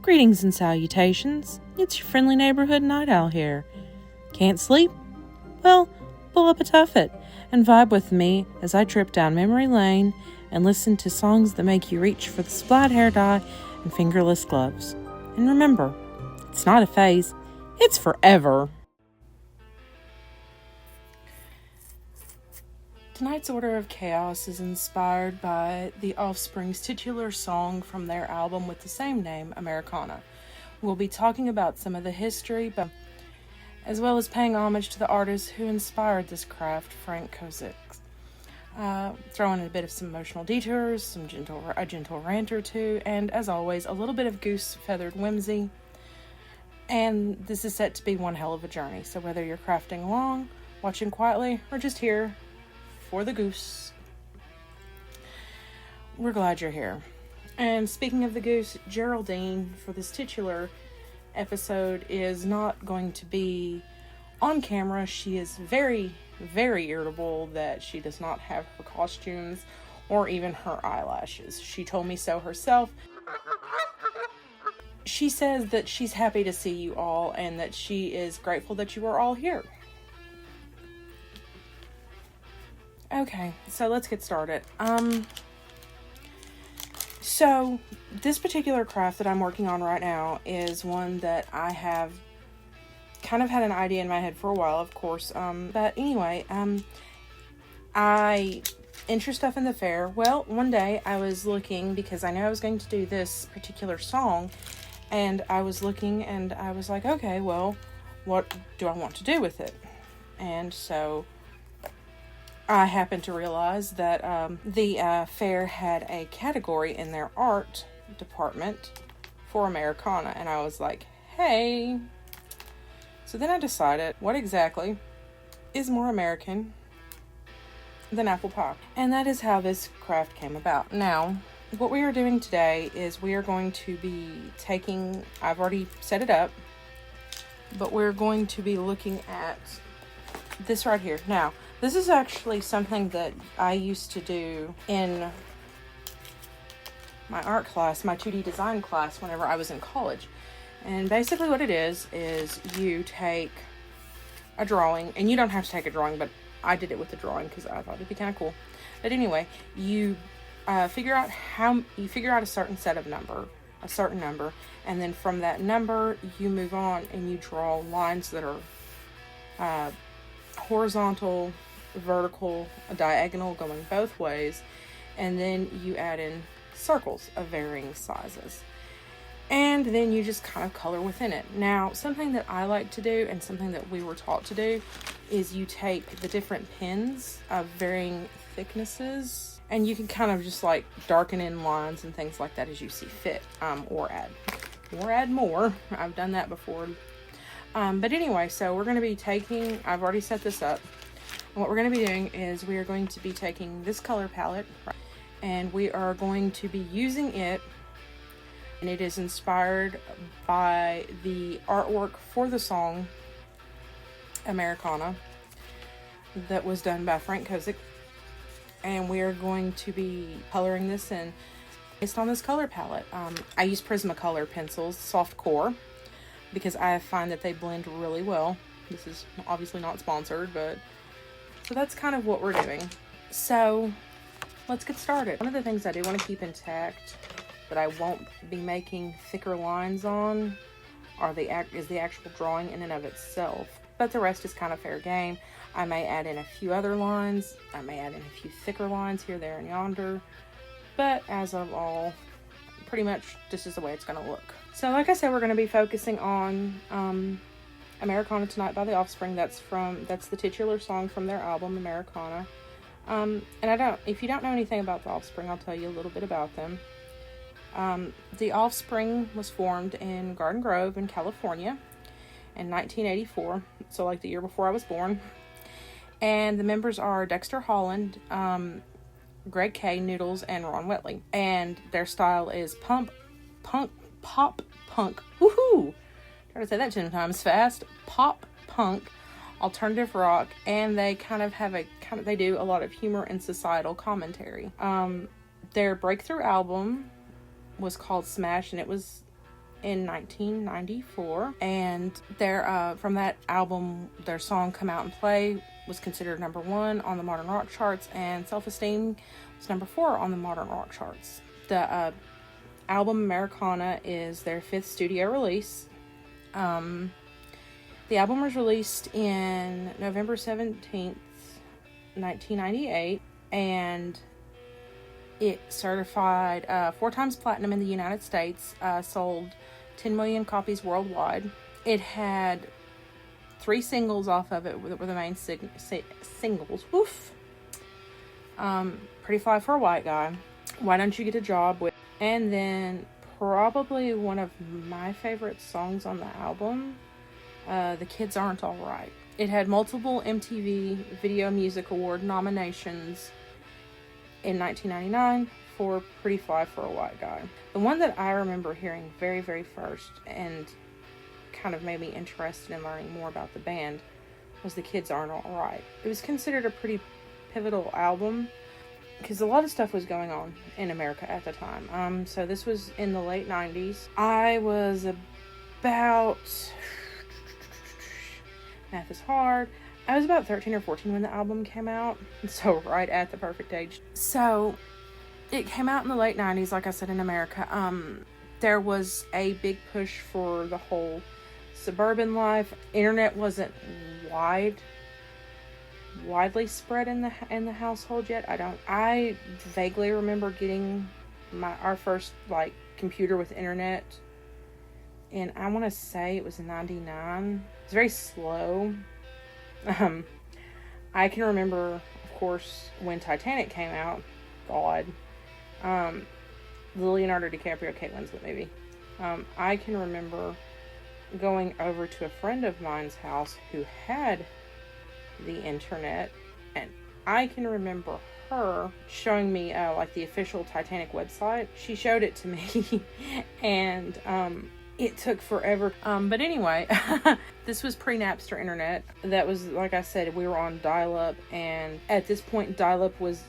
Greetings and salutations. It's your friendly neighborhood night owl here. Can't sleep? Well, pull up a tuffet and vibe with me as I trip down memory lane and listen to songs that make you reach for the splat hair dye and fingerless gloves. And remember, it's not a phase, it's forever. Tonight's Order of Chaos is inspired by the Offspring's titular song from their album with the same name, Americana. We'll be talking about some of the history, as well as paying homage to the artist who inspired this craft, Frank Kozik. Throw in a bit of some emotional detours, a gentle rant or two, and as always, a little bit of goose feathered whimsy. And this is set to be one hell of a journey, so whether you're crafting along, watching quietly, or just here for the goose, we're glad you're here. And speaking of the goose, Geraldine, for this titular episode, is not going to be on camera. She is very, very irritable that she does not have her costumes or even her eyelashes. She told me so herself. She says that she's happy to see you all and that she is grateful that you are all here. Okay, so let's get started. So this particular craft that I'm working on right now is one that I have kind of had an idea in my head for a while, of course. But anyway, I enter stuff in the fair. Well, one day I was looking because I knew I was going to do this particular song, and I was looking and I was like, okay, well, what do I want to do with it? And so I happened to realize that the fair had a category in their art department for Americana, and I was like, hey. So then I decided, what exactly is more American than apple pie? And that is how this craft came about. Now, what we are doing today is we are going to be taking, I've already set it up, but we're going to be looking at this right here. Now, this is actually something that I used to do in my art class, my 2D design class, whenever I was in college. And basically what it is you take a drawing, and you don't have to take a drawing, but I did it with the drawing because I thought it'd be kind of cool. But anyway, you figure out a certain number, and then from that number, you move on and you draw lines that are horizontal, vertical, diagonal, going both ways, and then you add in circles of varying sizes, and then you just kind of color within it. Now, something that I like to do and something that we were taught to do is you take the different pens of varying thicknesses, and you can kind of just like darken in lines and things like that as you see fit, or add more. I've done that before. But anyway, so we're going to be taking, I've already set this up. And what we're going to be doing is we are going to be taking this color palette and we are going to be using it, and it is inspired by the artwork for the song Americana that was done by Frank Kozik, and we are going to be coloring this in based on this color palette. I use Prismacolor pencils, soft core, because I find that they blend really well. This is obviously not sponsored, but so that's kind of what we're doing. So let's get started. One of the things I do want to keep intact that I won't be making thicker lines on is the actual drawing in and of itself. But the rest is kind of fair game. I may add in a few other lines. I may add in a few thicker lines here, there, and yonder. But as of all, pretty much this is the way it's going to look. So like I said, we're going to be focusing on Americana tonight by the Offspring. That's the titular song from their album Americana. And if you don't know anything about the Offspring, I'll tell you a little bit about them. The Offspring was formed in Garden Grove in California in 1984, so like the year before I was born. And the members are Dexter Holland, Greg K, Noodles, and Ron Whitley. And their style is pop punk. Woohoo! Try to say that 10 times fast. Pop punk, alternative rock, and they they do a lot of humor and societal commentary. Their breakthrough album was called Smash, and it was in 1994, and from that album, their song "Come Out and Play" was considered number 1 on the modern rock charts, and "Self-Esteem" was number 4 on the modern rock charts. The album Americana is their 5th studio release. The album was released in November 17th, 1998, and it certified 4 times platinum in the United States, sold 10 million copies worldwide. It had 3 singles off of it that were the main singles. Woof. Pretty Fly for a White Guy, Why Don't You Get a Job With, and then probably one of my favorite songs on the album, The Kids Aren't Alright. It had multiple MTV Video Music Award nominations in 1999 for Pretty Fly for a White Guy. The one that I remember hearing very, very first and kind of made me interested in learning more about the band was The Kids Aren't Alright. It was considered a pretty pivotal album because a lot of stuff was going on in America at the time. So this was in the late 90s. I was about... math is hard. I was about 13 or 14 when the album came out, so right at the perfect age. So it came out in the late 90s, like I said, in America. There was a big push for the whole suburban life. Internet wasn't widely spread in the household yet. I vaguely remember getting our first computer with internet, and I want to say it was 99. It's very slow. I can remember, of course, when Titanic came out. God. The Leonardo DiCaprio, Kate Winslet movie. I can remember going over to a friend of mine's house who had the internet, and I can remember her showing me the official Titanic website. She showed it to me, and it took forever. But anyway, this was pre-Napster internet. That was, like I said, we were on dial-up, and at this point, dial-up was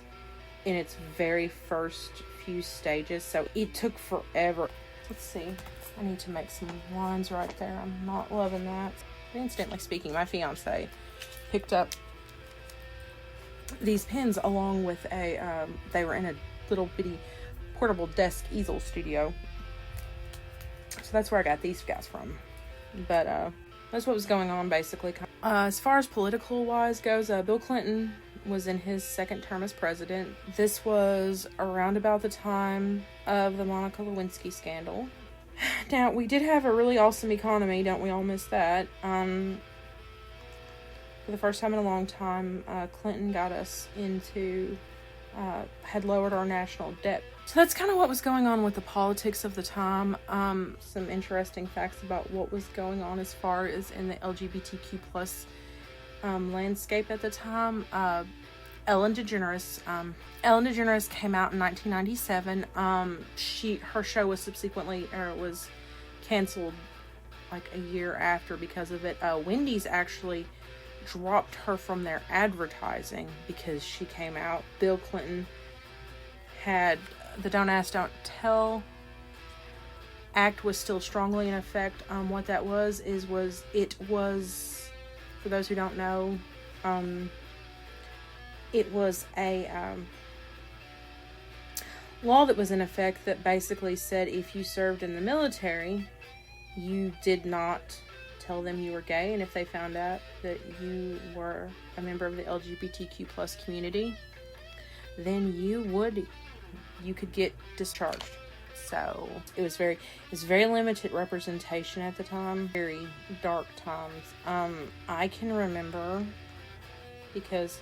in its very first few stages, so it took forever. Let's see. I need to make some lines right there. I'm not loving that. Instantly speaking, my fiance picked up these pens along with they were in a little bitty portable desk easel studio. So that's where I got these guys from. But that's what was going on, basically. As far as political wise goes, Bill Clinton was in his 2nd term as president. This was around about the time of the Monica Lewinsky scandal. Now, we did have a really awesome economy. Don't we all miss that? For the first time in a long time, Clinton got us had lowered our national debt. So that's kind of what was going on with the politics of the time. Some interesting facts about what was going on as far as in the LGBTQ plus landscape at the time. Ellen DeGeneres came out in 1997. Her show was was canceled a year after because of it. Wendy's actually dropped her from their advertising because she came out. Bill Clinton had the Don't Ask, Don't Tell Act was still strongly in effect. What that was, for those who don't know, it was a law that was in effect that basically said if you served in the military, you did not tell them you were gay, and if they found out that you were a member of the LGBTQ plus community, then you could get discharged. So it was very limited representation at the time. Very dark times. I can remember, because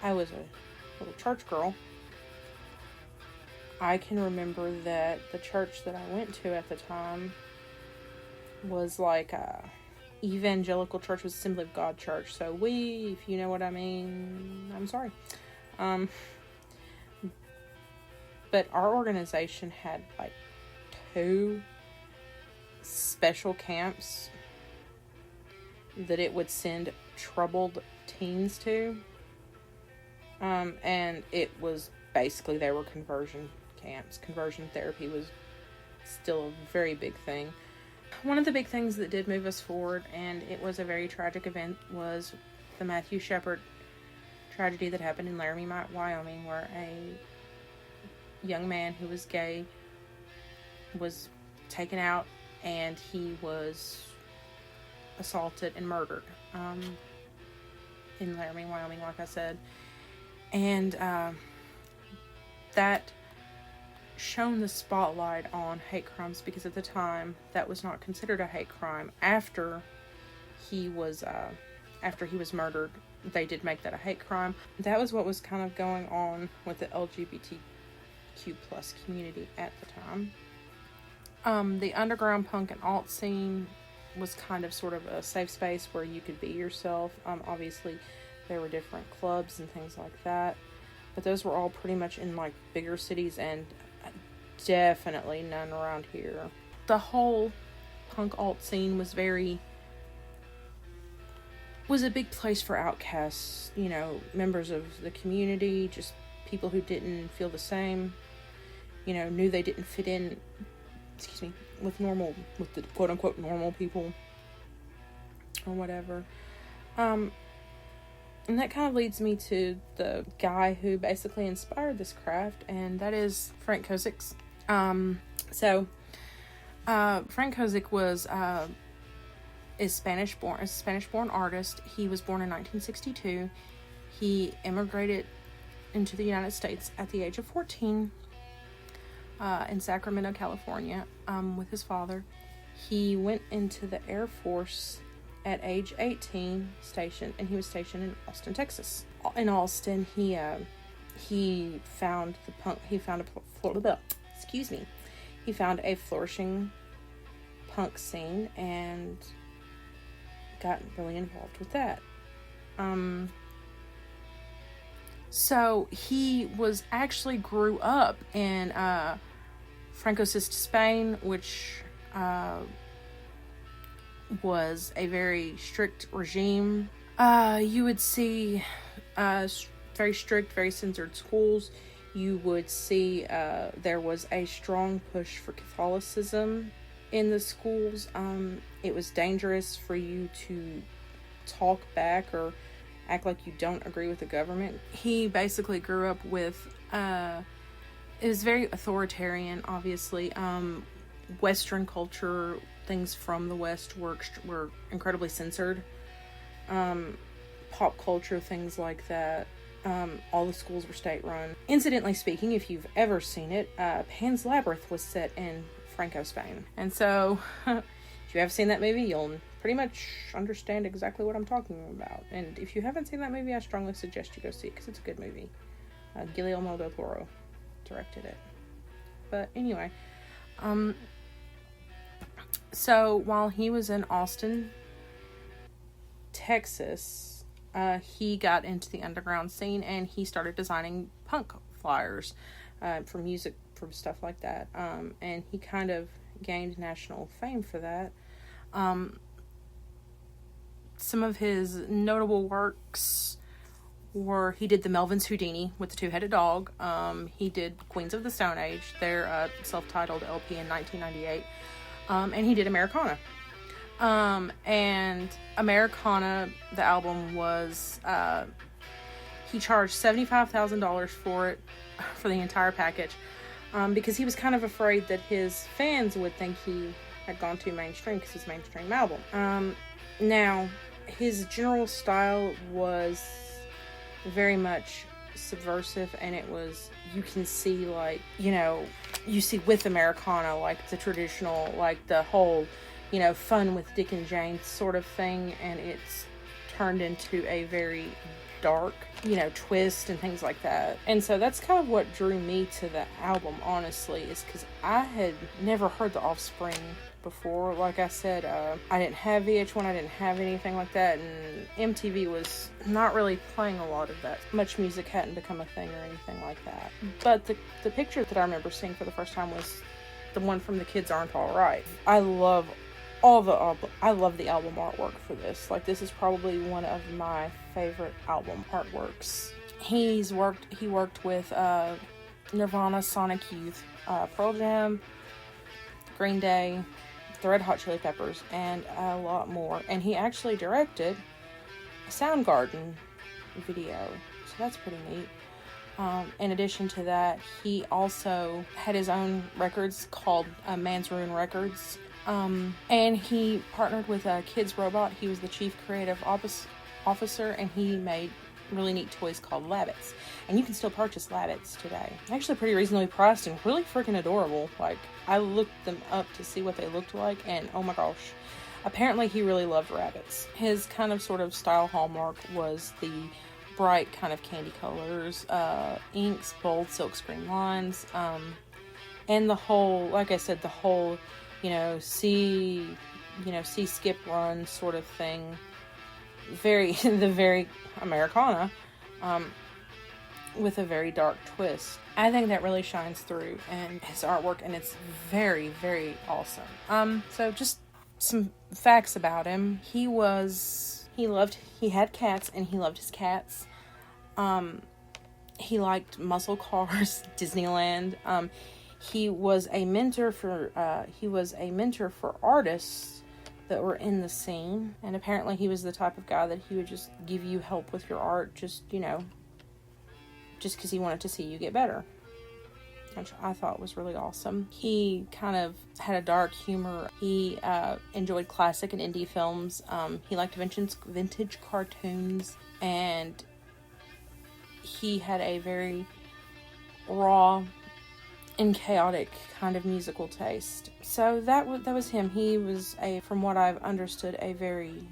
I was a little church girl, I can remember that the church that I went to at the time was a evangelical church, was Assembly of God church. So if you know what I mean, I'm sorry. But our organization had 2 special camps that it would send troubled teens to. And it was basically, they were conversion camps. Conversion therapy was still a very big thing. One of the big things that did move us forward, and it was a very tragic event, was the Matthew Shepard tragedy that happened in Laramie, Wyoming, where a young man who was gay was taken out and he was assaulted and murdered in Laramie, Wyoming, like I said. And that shone the spotlight on hate crimes, because at the time that was not considered a hate crime. After he was murdered, they did make that a hate crime. That was what was kind of going on with the LGBTQ plus community at the time. The underground punk and alt scene was kind of sort of a safe space where you could be yourself. Obviously there were different clubs and things like that, but those were all pretty much in like bigger cities, and definitely none around here. The whole punk alt scene was a big place for outcasts, you know, members of the community, just people who didn't feel the same, you know, knew they didn't fit in, with the quote unquote normal people or whatever. And that kind of leads me to the guy who basically inspired this craft, and that is Frank Kozik. Frank Kozik is Spanish-born, a Spanish-born artist. He was born in 1962. He immigrated into the United States at the age of 14 in Sacramento, California, with his father. He went into the Air Force at age 18, and he was stationed in Austin, Texas. In Austin, he found a flourishing punk scene and got really involved with that. So he grew up in Francoist Spain, which was a very strict regime. You would see very strict, very censored schools. You would see there was a strong push for Catholicism in the schools. It was dangerous for you to talk back or act like you don't agree with the government. He basically grew up with it was very authoritarian, obviously. Western culture, things from the West were incredibly censored. Pop culture, things like that. All the schools were state-run. Incidentally speaking, if you've ever seen it, Pan's Labyrinth was set in Franco, Spain. And so, if you have seen that movie, you'll pretty much understand exactly what I'm talking about. And if you haven't seen that movie, I strongly suggest you go see it, because it's a good movie. Guillermo del Toro directed it. But anyway, so while he was in Austin, Texas, he got into the underground scene and he started designing punk flyers for music, for stuff like that. And he kind of gained national fame for that. Some of his notable works were, he did the Melvins Houdini with the two-headed dog. He did Queens of the Stone Age, their self-titled LP in 1998. And he did Americana. And Americana, the album was, he charged $75,000 for it, for the entire package, because he was kind of afraid that his fans would think he had gone too mainstream, because it's a mainstream album. Now, his general style was very much subversive, and it was, you can see, like, you know, you see with Americana, like, the traditional, like, the whole, you know, fun with Dick and Jane sort of thing, and it's turned into a very dark, you know, twist and things like that. And so that's kind of what drew me to the album, honestly, is because I had never heard the Offspring before. Like I said, I didn't have VH1, I didn't have anything like that, and MTV was not really playing a lot of that. Much music hadn't become a thing or anything like that. But the picture that I remember seeing for the first time was the one from The Kids Aren't Alright. I love the album artwork for this. Like, this is probably one of my favorite album artworks. He worked with Nirvana, Sonic Youth, Pearl Jam, Green Day, the Red Hot Chili Peppers, and a lot more. And he actually directed a Soundgarden video, so that's pretty neat. In addition to that, he also had his own records called Man's Ruin Records, and he partnered with Kids Robot. He was the chief creative officer, and he made really neat toys called Labbits, and you can still purchase Labbits today. Actually pretty reasonably priced and really freaking adorable. Like, I looked them up to see what they looked like, and oh my gosh, apparently he really loved rabbits. His kind of sort of style hallmark was the bright kind of candy colors, inks, bold silkscreen lines, and the whole, like I said, the whole, see, skip, run sort of thing. The very Americana, with a very dark twist. I think that really shines through in his artwork, and it's very, very awesome. So just some facts about him. He had cats, and he loved his cats. He liked muscle cars, Disneyland. He was a mentor for artists that were in the scene, and apparently he was the type of guy that he would just give you help with your art, just because he wanted to see you get better, which I thought was really awesome. He kind of had a dark humor. He enjoyed classic and indie films. He liked vintage cartoons, and he had a very raw and chaotic kind of musical taste. So that was him. He was from what I've understood, a very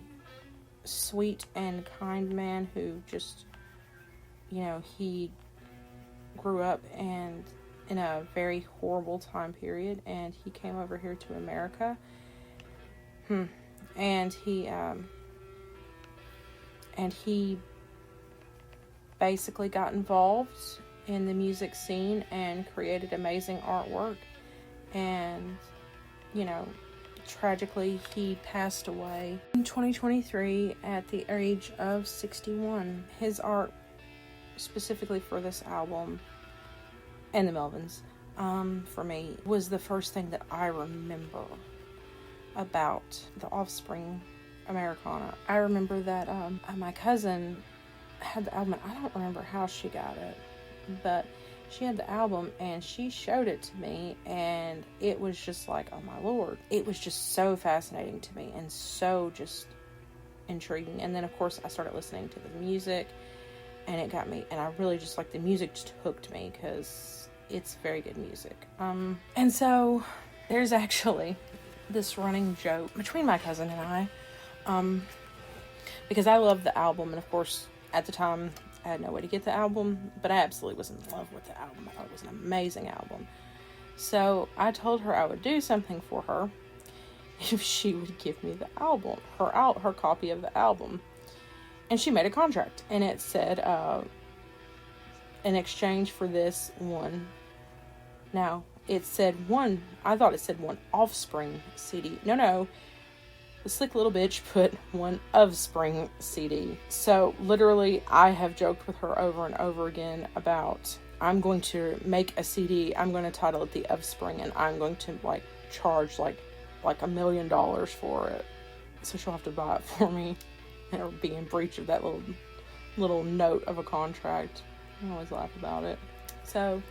sweet and kind man who just, he grew up and in a very horrible time period, and he came over here to America. And he basically got involved in the music scene and created amazing artwork, and tragically he passed away in 2023 at the age of 61. His art, specifically for this album and the Melvins, for me, was the first thing that I remember about the Offspring Americana. I remember that my cousin had the album. I don't remember how she got it, but she had the album and she showed it to me, and it was just like, oh my lord, it was just so fascinating to me and so just intriguing. And then of course I started listening to the music, and it got me, and I really just like the music just hooked me because it's very good music. And so there's actually this running joke between my cousin and I, because I loved the album, and of course at the time I had no way to get the album, but I absolutely was in love with the album. I thought it was an amazing album. So I told her I would do something for her if she would give me the album, her copy of the album. And she made a contract, and it said, in exchange for this one. Now, it said one, I thought it said one Offspring CD. No. The slick little bitch put one Offspring CD. So literally I have joked with her over and over again I'm going to make a CD, I'm going to title it the Offspring, and I'm going to charge like $1 million for it. So she'll have to buy it for me, or be in breach of that little note of a contract. I always laugh about it. So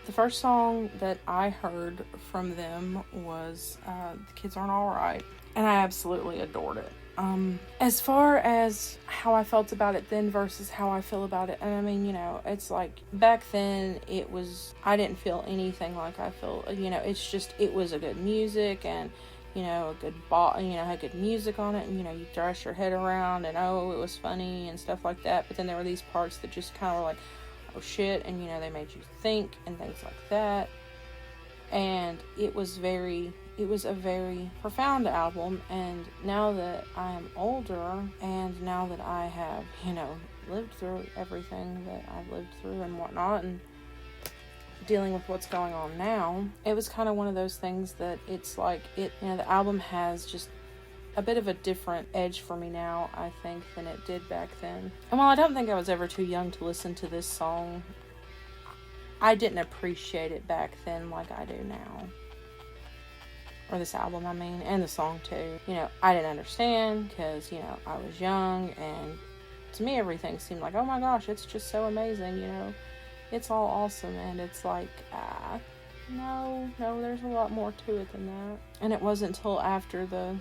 the first song that I heard from them was The Kids Aren't Alright. And I absolutely adored it. As far as how I felt about it then versus how I feel about it, and I mean, it's like, back then I didn't feel anything like I feel, it's just, it was a good music, and, a good had good music on it, and, you thrash your head around, and, oh, it was funny, and stuff like that, but then there were these parts that just kind of were like, oh shit, and, they made you think, and things like that, and it was a very profound album. And now that I am older, and now that I have, lived through everything that I've lived through and whatnot, and dealing with what's going on now, it was kind of one of those things that it's like, the album has just a bit of a different edge for me now, I think, than it did back then. And while I don't think I was ever too young to listen to this song, I didn't appreciate it back then like I do now. or this album, I mean, and the song too. You know, I didn't understand because, you know, I was young, and to me everything seemed like, oh my gosh, it's just so amazing, you know, it's all awesome. And it's like, no, there's a lot more to it than that. And it wasn't until after the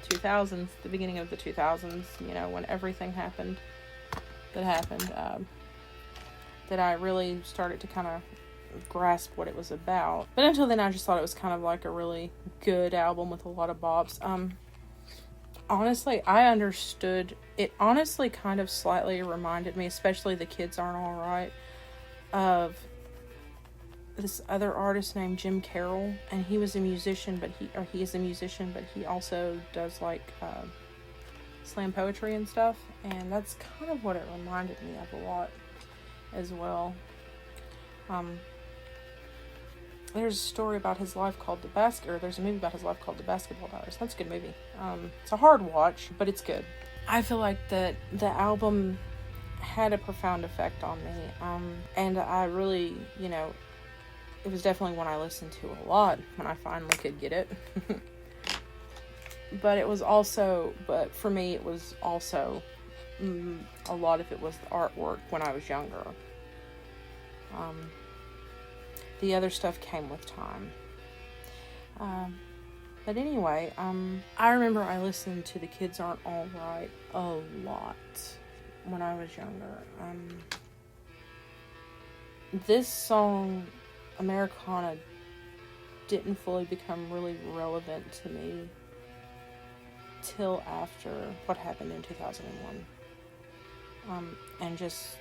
2000s, the beginning of the 2000s, you know, when everything happened, that I really started to kind of grasp what it was about. But until then, I just thought it was kind of like a really good album with a lot of bops. Honestly, I understood it. Honestly, kind of slightly reminded me, especially The Kids Aren't Alright, of this other artist named Jim Carroll, and he was a musician, but he is a musician, but he also does like slam poetry and stuff, and that's kind of what it reminded me of a lot as well. There's a story about his life called there's a movie about his life called The Basketball Diaries. That's a good movie. It's a hard watch, but it's good. I feel like that the album had a profound effect on me, and I really, you know, it was definitely one I listened to a lot when I finally could get it. But for me, it was also, a lot of it was the artwork when I was younger. The other stuff came with time. But anyway, I remember I listened to The Kids Aren't Alright a lot when I was younger. This song, Americana, didn't fully become really relevant to me till after what happened in 2001. And just,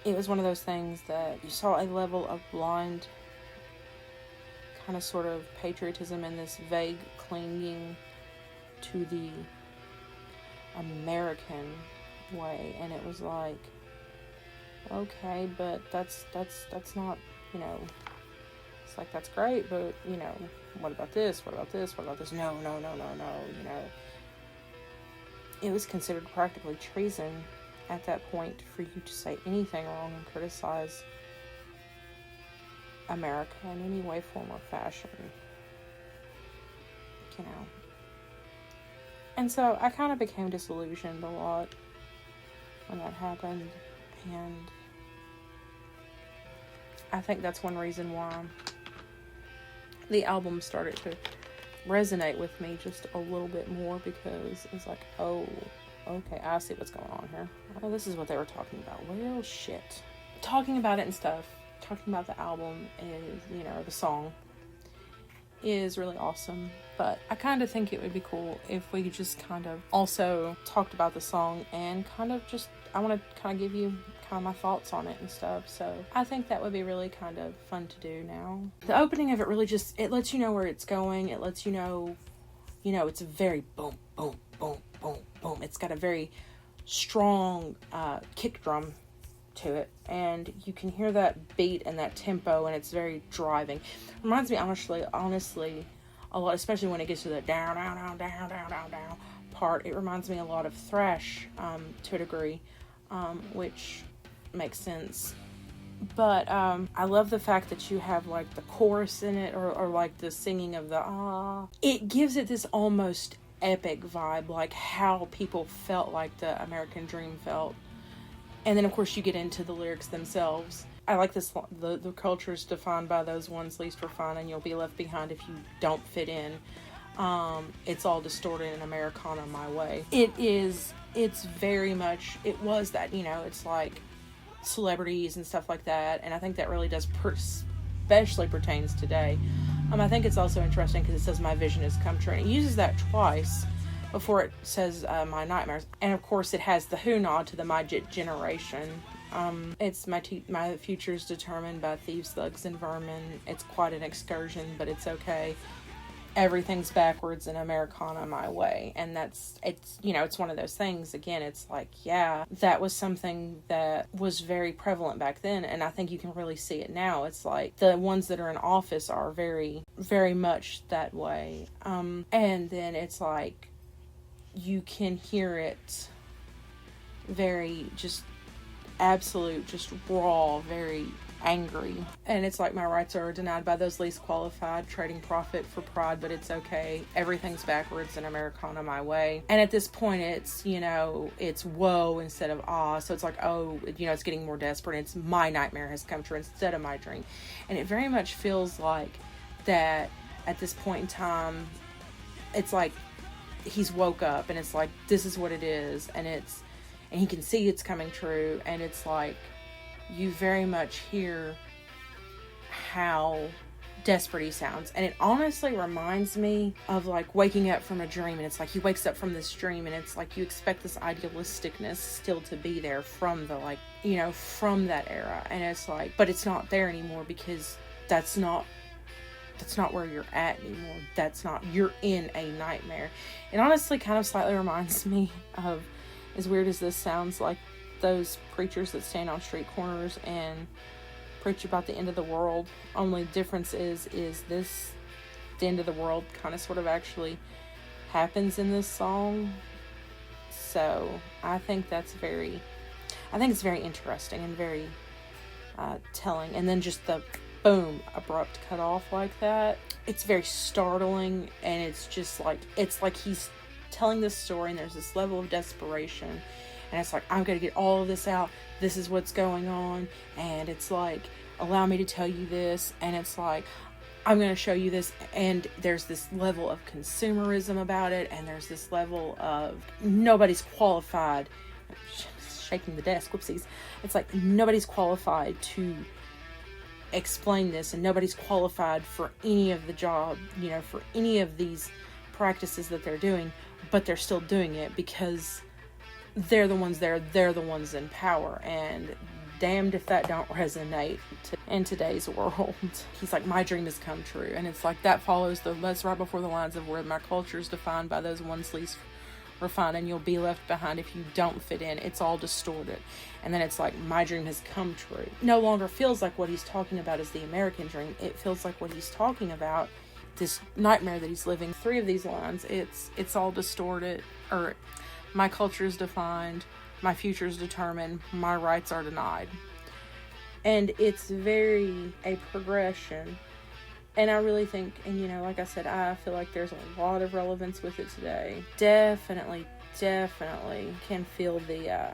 it was one of those things that you saw a level of blind kind of sort of patriotism and this vague clinging to the American way, and it was like, okay, but that's not, you know, it's like, that's great, but, you know, what about this, what about this, what about this? No, you know, it was considered practically treason at that point for you to say anything wrong and criticize America in any way, form, or fashion, you know. And so I kind of became disillusioned a lot when that happened, and I think that's one reason why the album started to resonate with me just a little bit more, because it's like, oh, okay, I see what's going on here. Oh, this is what they were talking about. Well, shit. Talking about it and stuff, talking about the album is, you know, the song is really awesome, but I kind of think it would be cool if we just kind of also talked about the song and kind of just, I want to kind of give you kind of my thoughts on it and stuff, so I think that would be really kind of fun to do now. The opening of it really just, it lets you know where it's going, it lets you know, it's a very boom, boom, boom, boom, boom. It's got a very strong kick drum to it, and you can hear that beat and that tempo, and it's very driving. Reminds me honestly a lot, especially when it gets to the down part. It reminds me a lot of thrash to a degree, which makes sense. But I love the fact that you have like the chorus in it, or like the singing of the ah. It gives it this almost epic vibe, like how people felt like the American dream felt. And then of course you get into the lyrics themselves. I like this, the culture is defined by those ones least refined, and you'll be left behind if you don't fit in. It's all distorted in Americana my way. It's very much, it was that, you know, it's like celebrities and stuff like that, and I think that really does especially pertains today. I think it's also interesting because it says my vision has come true, and it uses that twice before it says my nightmares, and of course it has the who nod to the my generation. It's my future's determined by thieves, thugs, and vermin. It's quite an excursion, but it's okay. Everything's backwards in Americana my way. And it's one of those things, again, it's like, yeah, that was something that was very prevalent back then, and I think you can really see it now. It's like the ones that are in office are very, very much that way. And then it's like, you can hear it very just absolute, just raw, very angry. And it's like, my rights are denied by those least qualified, trading profit for pride, but it's okay. Everything's backwards in Americana my way. And at this point, it's, you know, it's woe instead of ah. So it's like, oh, you know, it's getting more desperate. It's my nightmare has come true instead of my dream. And it very much feels like that at this point in time, it's like he's woke up and it's like, this is what it is. And he can see it's coming true. And it's like, you very much hear how desperate he sounds. And it honestly reminds me of like waking up from a dream, and it's like he wakes up from this dream and it's like you expect this idealisticness still to be there from the, like, you know, from that era. And it's like, but it's not there anymore, because that's not where you're at anymore. You're in a nightmare. It honestly kind of slightly reminds me of, as weird as this sounds, like those preachers that stand on street corners and preach about the end of the world. Only difference is this, the end of the world kind of sort of actually happens in this song. So I think it's very interesting and very telling. And then just the boom, abrupt cut off like that. It's very startling, and it's just like, it's like he's telling this story and there's this level of desperation. And it's like, I'm going to get all of this out. This is what's going on. And it's like, allow me to tell you this. And it's like, I'm going to show you this. And there's this level of consumerism about it. And there's this level of nobody's qualified. Shaking the desk. Whoopsies. It's like, nobody's qualified to explain this. And nobody's qualified for any of the job, you know, for any of these practices that they're doing. But they're still doing it because they're the ones there, they're the ones in power, and damned if that don't resonate in today's world. He's like, my dream has come true. And it's like, that follows that's right before the lines of where my culture is defined by those ones least refined, and you'll be left behind if you don't fit in. It's all distorted. And then it's like, my dream has come true. No longer feels like what he's talking about is the American dream. It feels like what he's talking about, this nightmare that he's living. 3 of these lines, it's all distorted, or my culture is defined, my future is determined, my rights are denied. And it's very a progression. And I really think, and you know, like I said, I feel like there's a lot of relevance with it today. Definitely can feel the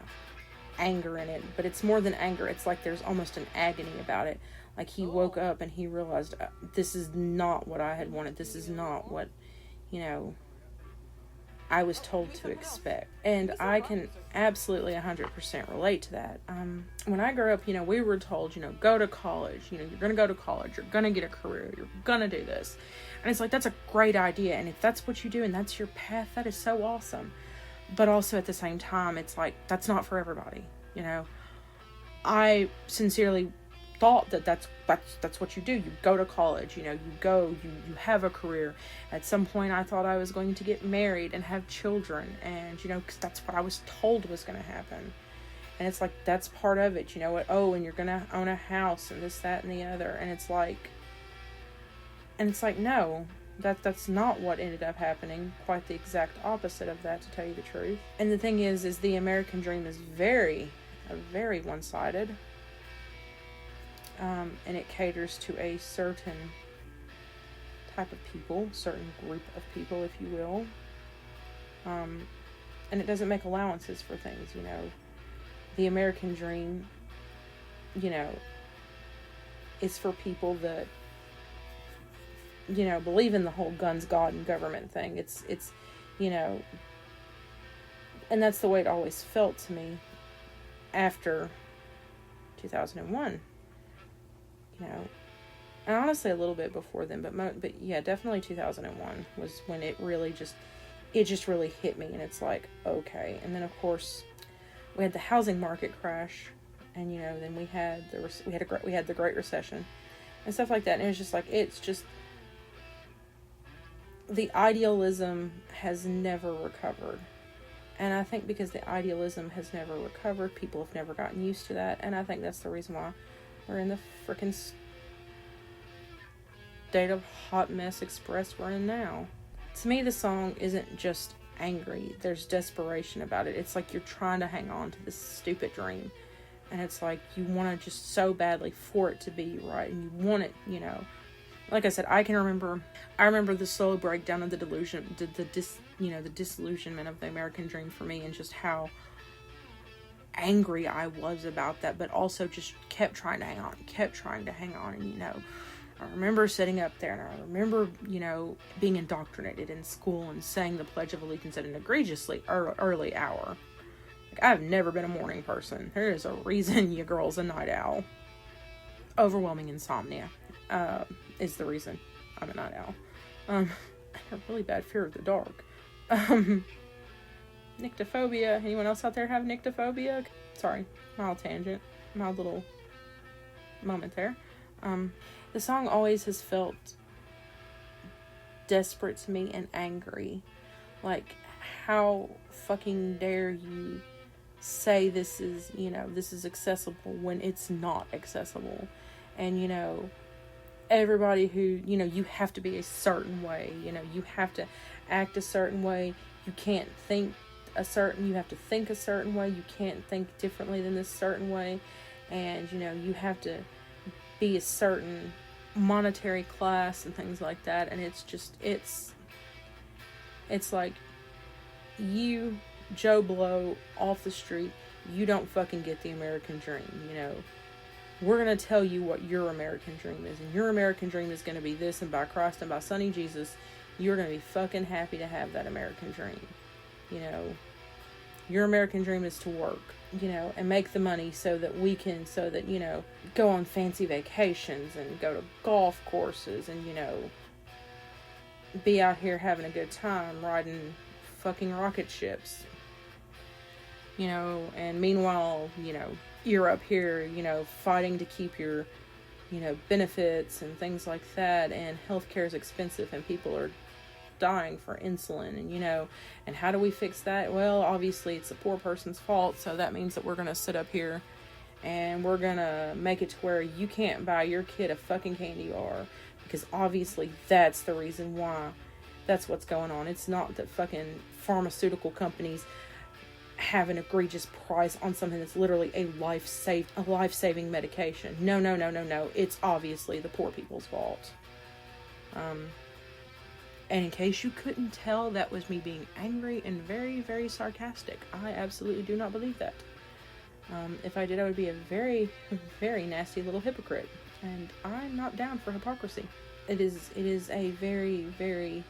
anger in it. But it's more than anger. It's like there's almost an agony about it. Like he woke up and he realized, this is not what I had wanted. This is not what, you know, I was told to expect. And I can absolutely 100% relate to that. When I grew up, you know, we were told, you know, go to college, you know, you're going to go to college, you're going to get a career, you're going to do this. And it's like, that's a great idea. And if that's what you do and that's your path, that is so awesome. But also at the same time, it's like, that's not for everybody. You know, I sincerely thought that's what you do. You go to college, you know, you have a career. At some point I thought I was going to get married and have children, and you know, because that's what I was told was going to happen. And it's like, that's part of it, you know what? Oh, and you're going to own a house and this, that, and the other. And it's like no, that's not what ended up happening. Quite the exact opposite of that, to tell you the truth. And the thing is the American dream is very one-sided. And it caters to a certain type of people, certain group of people, if you will. And it doesn't make allowances for things, you know. The American dream, you know, is for people that, you know, believe in the whole guns, God, and government thing. It's, you know, and that's the way it always felt to me after 2001. You know, and honestly a little bit before then, but yeah, definitely 2001 was when it just really hit me. And it's like, okay. And then of course we had the housing market crash, and you know, then we had the Great Recession and stuff like that. And it was just like, it's just, the idealism has never recovered. And I think because the idealism has never recovered, people have never gotten used to that. And I think that's the reason why we're in the freaking state of hot mess express we're in now. To me, the song isn't just angry. There's desperation about it. It's like you're trying to hang on to this stupid dream And it's like, you want to just so badly for it to be right, and you want it, you know. Like I said, I remember the slow breakdown of the disillusionment of the American dream for me, and just how angry I was about that, but also just kept trying to hang on, and, you know, I remember sitting up there, and I remember, you know, being indoctrinated in school and saying the Pledge of Allegiance at an egregiously early hour. Like, I've never been a morning person. There is a reason your girl's a night owl. Overwhelming insomnia is the reason I'm a night owl. I have really bad fear of the dark. Nyctophobia. Anyone else out there have nyctophobia? Sorry, mild tangent. Mild little moment there. The song always has felt desperate to me and angry. Like, how fucking dare you say this is accessible when it's not accessible. And, you know, everybody who, you know, you have to be a certain way, you know, you have to act a certain way, you can't think you have to think a certain way, you can't think differently than this certain way, and, you know, you have to be a certain monetary class and things like that. And it's just, it's like, you, Joe Blow, off the street, you don't fucking get the American dream, you know. We're going to tell you what your American dream is, and your American dream is going to be this, and by Christ and by Sonny Jesus, you're going to be fucking happy to have that American dream. You know, your American dream is to work, you know, and make the money so that, you know, go on fancy vacations and go to golf courses and, you know, be out here having a good time riding fucking rocket ships, you know. And meanwhile, you know, you're up here, you know, fighting to keep your, you know, benefits and things like that, and healthcare is expensive, and people are dying for insulin, and, you know, and how do we fix that? Well, obviously it's the poor person's fault, so that means that we're gonna sit up here and we're gonna make it to where you can't buy your kid a fucking candy bar, because obviously that's the reason why. That's what's going on. It's not that fucking pharmaceutical companies have an egregious price on something that's literally a life-saving medication. No. It's obviously the poor people's fault. And in case you couldn't tell, that was me being angry and very, very sarcastic. I absolutely do not believe that. If I did, I would be a very, very nasty little hypocrite. And I'm not down for hypocrisy. It is a very, very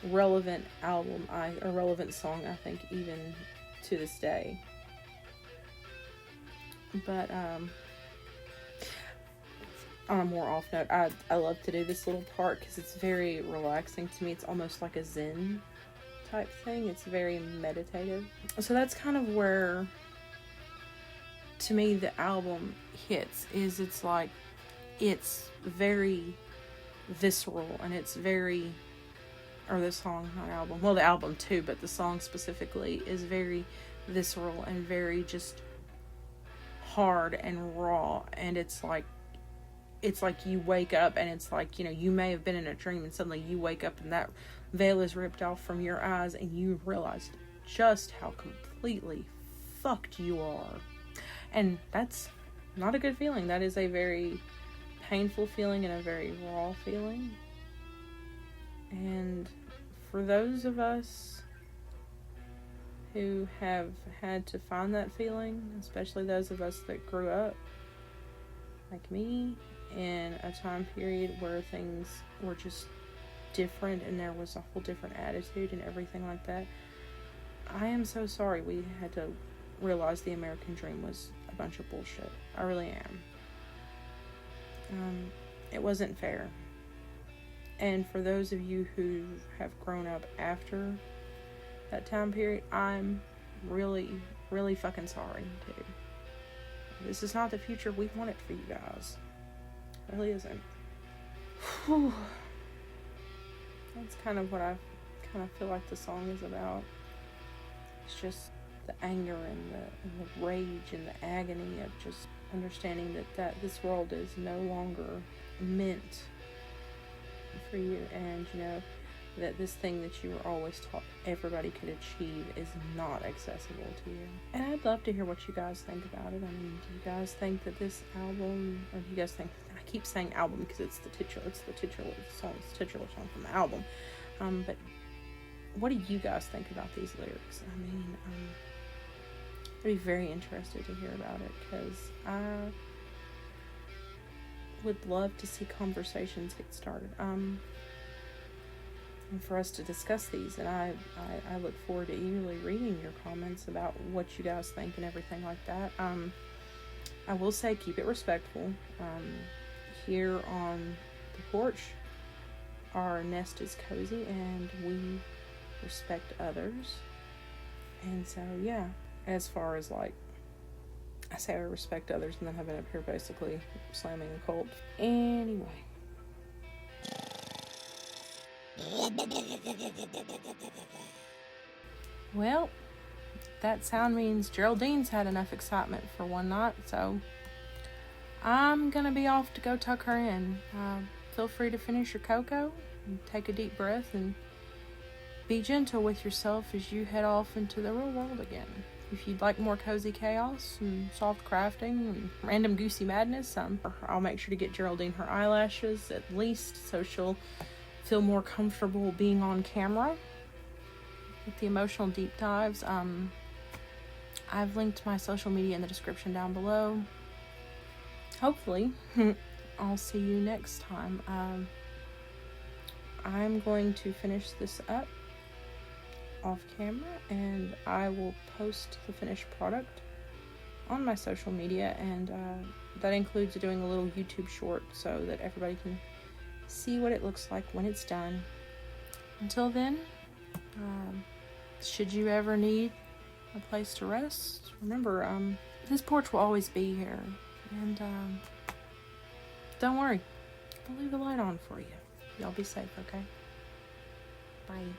relevant album, a relevant song, I think, even to this day. But on a more off note, I love to do this little part because it's very relaxing to me. It's almost like a zen type thing. It's very meditative. So that's kind of where, to me, the album hits. It's like, it's very visceral, and it's very, or the song, not album, well, the album too, but the song specifically is very visceral and very just hard and raw. And it's like you wake up, and it's like, you know, you may have been in a dream, and suddenly you wake up and that veil is ripped off from your eyes, and you realize just how completely fucked you are. And that's not a good feeling. That is a very painful feeling and a very raw feeling. And for those of us who have had to find that feeling, especially those of us that grew up, like me, in a time period where things were just different and there was a whole different attitude and everything like that, I am so sorry we had to realize the American dream was a bunch of bullshit. I really am. It wasn't fair. And for those of you who have grown up after that time period, I'm really, really fucking sorry too. This is not the future we wanted for you guys. It really isn't. Whew. That's kind of what I kind of feel like the song is about. It's just the anger and the rage and the agony of just understanding that this world is no longer meant for you. And, you know, that this thing that you were always taught everybody could achieve is not accessible to you. And I'd love to hear what you guys think about it. I mean, do you guys think that this album, or do you guys think, I keep saying album because it's the titular song from the album. But what do you guys think about these lyrics? I mean, I'd be very interested to hear about it, because I would love to see conversations get started. And for us to discuss these, and I look forward to eagerly reading your comments about what you guys think and everything like that. I will say, keep it respectful. Here on the porch, our nest is cozy and we respect others. And so, yeah, as far as like, I say I respect others, and then I've been up here basically slamming a cult. Anyway. Well, that sound means Geraldine's had enough excitement for one night, so I'm gonna be off to go tuck her in. Feel free to finish your cocoa and take a deep breath and be gentle with yourself as you head off into the real world again. If you'd like more cozy chaos and soft crafting and random goosey madness, I'll make sure to get Geraldine her eyelashes at least, so she'll feel more comfortable being on camera with the emotional deep dives. I've linked my social media in the description down below. Hopefully, I'll see you next time. I'm going to finish this up off camera, and I will post the finished product on my social media, and that includes doing a little YouTube short so that everybody can see what it looks like when it's done. Until then, should you ever need a place to rest, remember, this porch will always be here, and don't worry, I'll leave the light on for you. Y'all be safe, okay? Bye.